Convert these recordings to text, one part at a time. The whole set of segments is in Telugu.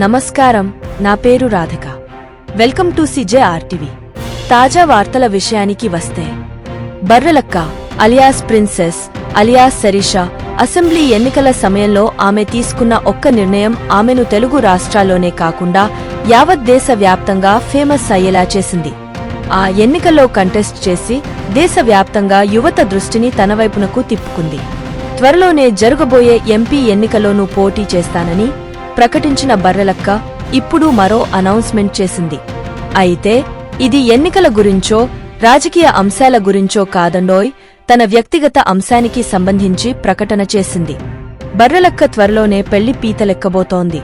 నమస్కారం, నా పేరు రాధిక. Welcome to CJRTV. తాజా వార్తల విషయానికి వస్తే, Barrelakka alias princess alias Sirisha assembly ఎన్నికల సమయంలో ఆమె తీసుకున్న ఒక్క నిర్ణయం ఆమెను తెలుగు రాష్ట్రాల్లోనే కాకుండా యావత్ దేశవ్యాప్తంగా ఫేమస్ అయ్యేలా చేసింది. ఆ ఎన్నికల్లో కంటెస్ట్ చేసి దేశవ్యాప్తంగా యువత దృష్టిని తన వైపునకు తిప్పుకుంది. త్వరలోనే జరగబోయే ఎంపీ ఎన్నికలోనూ పోటీ చేస్తానని ప్రకటించిన బర్రెలక్క ఇప్పుడు మరో అనౌన్స్మెంట్ చేసింది. అయితే ఇది ఎన్నికల గురించో రాజకీయ అంశాల గురించో కాదండోయ్, తన వ్యక్తిగత అంశానికి సంబంధించి ప్రకటన చేసింది. బర్రెలక్క త్వరలోనే పెళ్లి పీతలెక్కబోతోంది.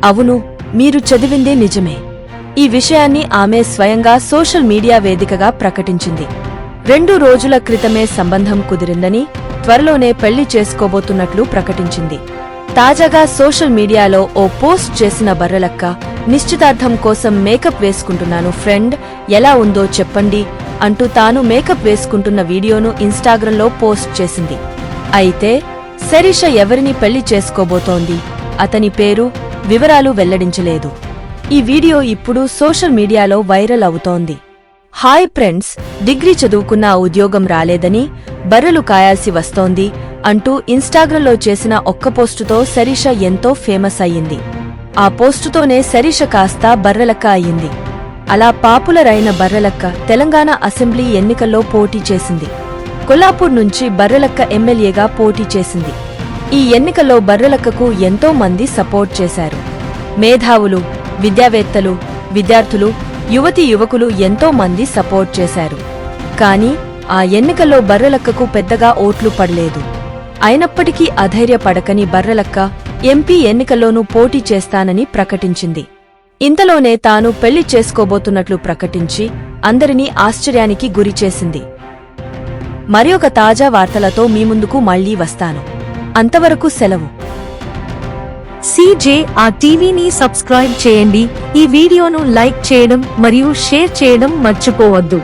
అవును, మీరు చదివిందే నిజమే. ఈ విషయాన్ని ఆమె స్వయంగా సోషల్ మీడియా వేదికగా ప్రకటించింది. 2 రోజుల క్రితమే సంబంధం కుదిరిందని, త్వరలోనే పెళ్లి చేసుకోబోతున్నట్లు ప్రకటించింది. తాజాగా సోషల్ మీడియాలో ఓ పోస్ట్ చేసిన బర్రెలక్క, నిశ్చితార్థం కోసం మేకప్ వేసుకుంటున్నాను ఫ్రెండ్, ఎలా ఉందో చెప్పండి అంటూ తాను మేకప్ వేసుకుంటున్న వీడియోను ఇన్స్టాగ్రామ్లో పోస్ట్ చేసింది. అయితే శరీష ఎవరిని పెళ్లి చేసుకోబోతోంది, అతని పేరు, వివరాలు వెల్లడించలేదు. ఈ వీడియో ఇప్పుడు సోషల్ మీడియాలో వైరల్ అవుతోంది. హాయ్ ఫ్రెండ్స్, డిగ్రీ చదువుకున్న ఉద్యోగం రాలేదని బర్రెలు కాయాల్సి వస్తోంది అంటూ ఇన్స్టాగ్రామ్లో చేసిన ఒక్క పోస్టుతో శరీష ఎంతో ఫేమస్ అయ్యింది. ఆ పోస్టుతోనే శరీష కాస్త బర్రెలక్క అయ్యింది. అలా పాపులర్ అయిన బర్రెలక్క తెలంగాణ అసెంబ్లీ ఎన్నికల్లో పోటీ చేసింది. కొల్లాపూర్ నుంచి బర్రెలక్క ఎమ్మెల్యేగా పోటీ చేసింది. ఈ ఎన్నికల్లో బర్రెలక్కకు ఎంతో మంది సపోర్ట్ చేశారు. మేధావులు, విద్యావేత్తలు, విద్యార్థులు, యువతీ యువకులు ఎంతో మంది సపోర్ట్ చేశారు. కాని ఆ ఎన్నికల్లో బర్రెలక్కకు పెద్దగా ఓట్లు పడలేదు. అయినప్పటికీ అధైర్యపడకని బర్రెలక్క ఎంపీ ఎన్నికల్లోనూ పోటీ చేస్తానని ప్రకటించింది. ఇంతలోనే తాను పెళ్లి చేసుకోబోతున్నట్లు ప్రకటించి అందరినీ ఆశ్చర్యానికి గురిచేసింది. మరొక తాజా వార్తలతో మీ ముందుకు మళ్లీ వస్తాను. అంతవరకు సెలవు. CJRTVని సబ్స్క్రైబ్ చేయండి. ఈ వీడియోను లైక్ చేయడం మరియు షేర్ చేయడం మర్చిపోవద్దు.